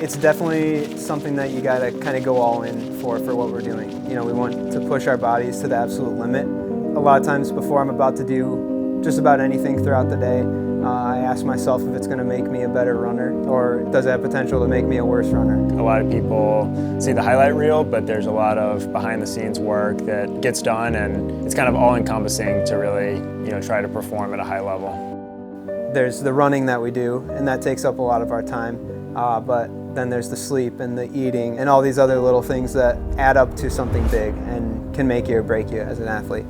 It's definitely something that you gotta kind of go all in for what we're doing. You know, we want to push our bodies to the absolute limit. A lot of times before I'm about to do just about anything throughout the day, I ask myself if it's gonna make me a better runner or does it have potential to make me a worse runner. A lot of people see the highlight reel, but there's a lot of behind the scenes work that gets done, and it's kind of all encompassing to really, try to perform at a high level. There's the running that we do, and that takes up a lot of our time, but then there's the sleep and the eating and all these other little things that add up to something big and can make you or break you as an athlete.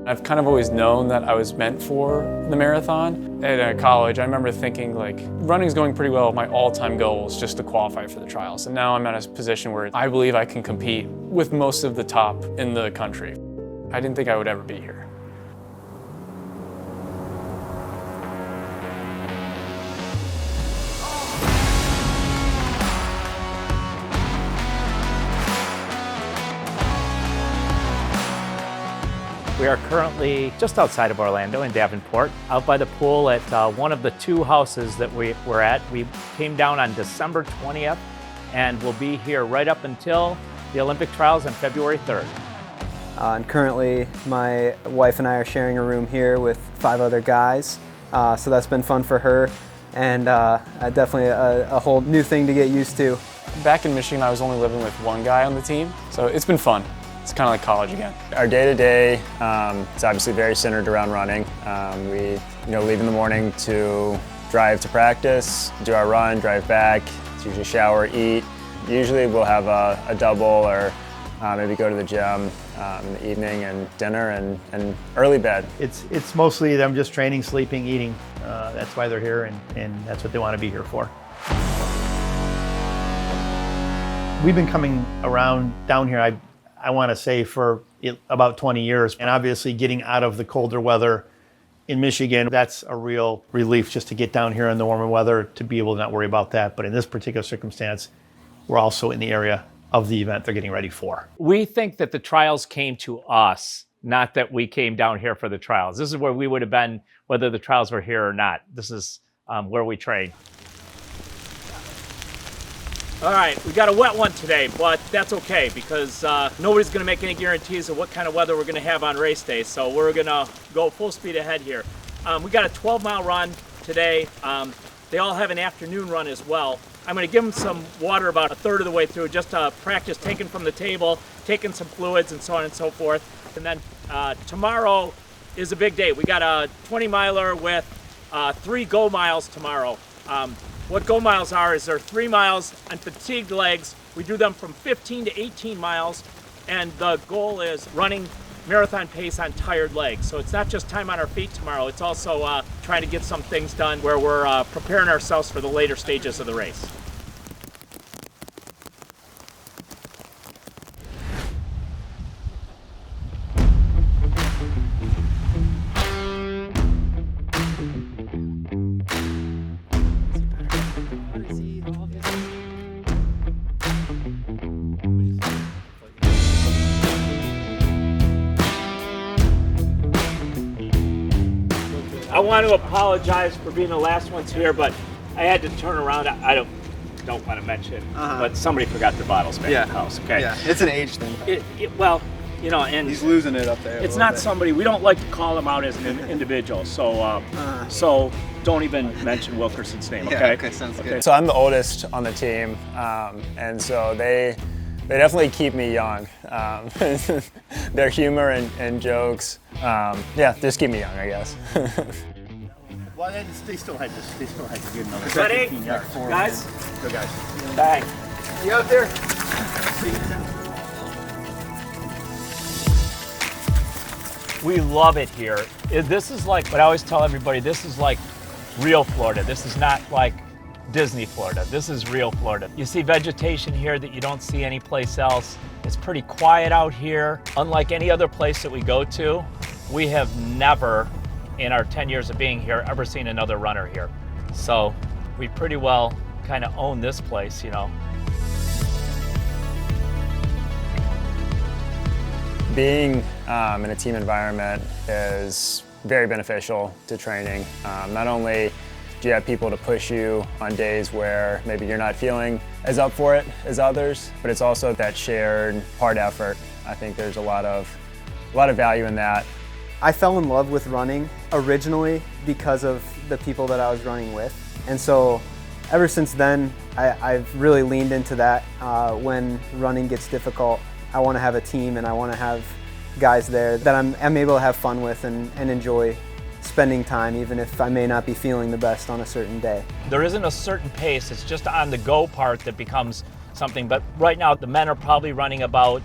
I've kind of always known that I was meant for the marathon. At college, I remember thinking running's going pretty well. My all-time goal was just to qualify for the trials. And now I'm at a position where I believe I can compete with most of the top in the country. I didn't think I would ever be here. We are currently just outside of Orlando in Davenport, out by the pool at one of the two houses that we're at. We came down on December 20th and will be here right up until the Olympic trials on February 3rd. And currently my wife and I are sharing a room here with 5 other guys, so that's been fun for her and definitely a whole new thing to get used to. Back in Michigan, I was only living with one guy on the team, so it's been fun. It's kind of like college again. Our day-to-day is obviously very centered around running. We leave in the morning to drive to practice, do our run, drive back. It's usually shower, eat. Usually we'll have a double or maybe go to the gym in the evening and dinner and early bed. It's mostly them just training, sleeping, eating. That's why they're here and that's what they want to be here for. We've been coming around down here, I want to say for about 20 years. And obviously getting out of the colder weather in Michigan, that's a real relief just to get down here in the warmer weather to be able to not worry about that. But in this particular circumstance, we're also in the area of the event they're getting ready for. We think that the trials came to us, not that we came down here for the trials. This is where we would have been whether the trials were here or not. This is where we train. All right, we got a wet one today, but that's okay because nobody's going to make any guarantees of what kind of weather we're going to have on race day, so we're going to go full speed ahead here. We got a 12-mile run today. They all have an afternoon run as well. I'm going to give them some water about a third of the way through just to practice taking from the table, taking some fluids and so on and so forth. And then tomorrow is a big day. We got a 20-miler with 3 go miles tomorrow. What go miles are is they're 3 miles on fatigued legs. We do them from 15 to 18 miles, and the goal is running marathon pace on tired legs. So it's not just time on our feet tomorrow, it's also trying to get some things done where we're preparing ourselves for the later stages of the race. I want to apologize for being the last ones here, but I had to turn around. I don't want to mention, but somebody forgot their bottles back at the house. Okay. Yeah, it's an age thing. Well, and He's losing it up there. it's not somebody we don't like to call them out as an individual. So, so don't even mention Wilkerson's name. Okay. Yeah, okay, sounds good. So I'm the oldest on the team, and so they definitely keep me young. Their humor and jokes, just keep me young, I guess. Well, they still had to get another Ready? 15 yards. Guys? Go guys. Bang. You out there? We love it here. This is like what I always tell everybody, this is like real Florida. This is not like Disney Florida. This is real Florida. You see vegetation here that you don't see anyplace else. It's pretty quiet out here. Unlike any other place that we go to, we have never, in our 10 years of being here, ever seen another runner here. So we pretty well kind of own this place, you know. Being in a team environment is very beneficial to training. Not only Do you have people to push you on days where maybe you're not feeling as up for it as others? But it's also that shared hard effort. I think there's a lot of value in that. I fell in love with running originally because of the people that I was running with. And so ever since then, I've really leaned into that. When running gets difficult, I want to have a team and I want to have guys there that I'm able to have fun with and enjoy spending time, even if I may not be feeling the best on a certain day. There isn't a certain pace, it's just on the go part that becomes something. But right now, the men are probably running about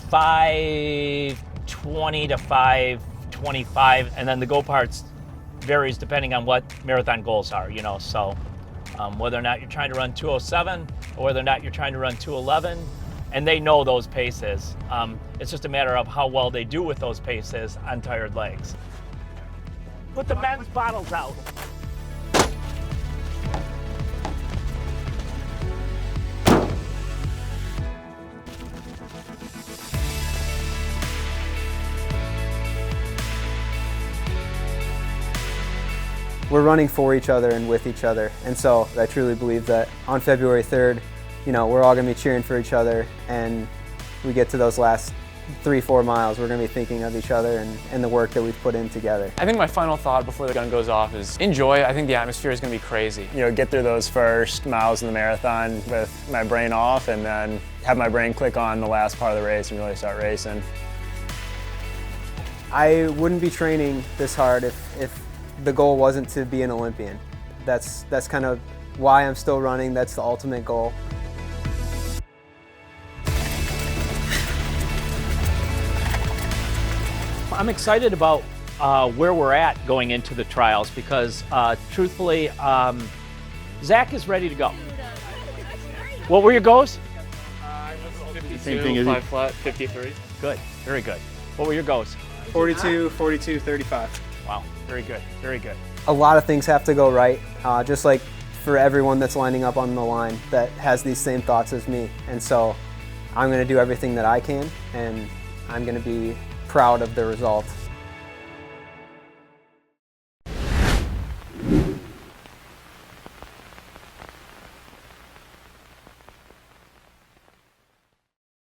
5:20 to 5:25, and then the go parts varies depending on what marathon goals are, you know. So whether or not you're trying to run 2:07 or whether or not you're trying to run 2:11, and they know those paces. It's just a matter of how well they do with those paces on tired legs. Put the men's bottles out. We're running for each other and with each other. And so I truly believe that on February 3rd, you know, we're all gonna be cheering for each other, and we get to those last 3-4 miles, we're gonna be thinking of each other and the work that we've put in together. I think my final thought before the gun goes off is enjoy. I think the atmosphere is going to be crazy. You know, get through those first miles in the marathon with my brain off, and then have my brain click on the last part of the race and really start racing. I wouldn't be training this hard if the goal wasn't to be an Olympian. That's kind of why I'm still running. That's the ultimate goal. I'm excited about where we're at going into the trials because truthfully, Zach is ready to go. What were your goals? 52, Same thing as 5 flat, 53. Good, very good. What were your goals? 42, 42, 35. Wow, very good, very good. A lot of things have to go right, just like for everyone that's lining up on the line that has these same thoughts as me. And so I'm gonna do everything that I can, and I'm gonna be proud of the result.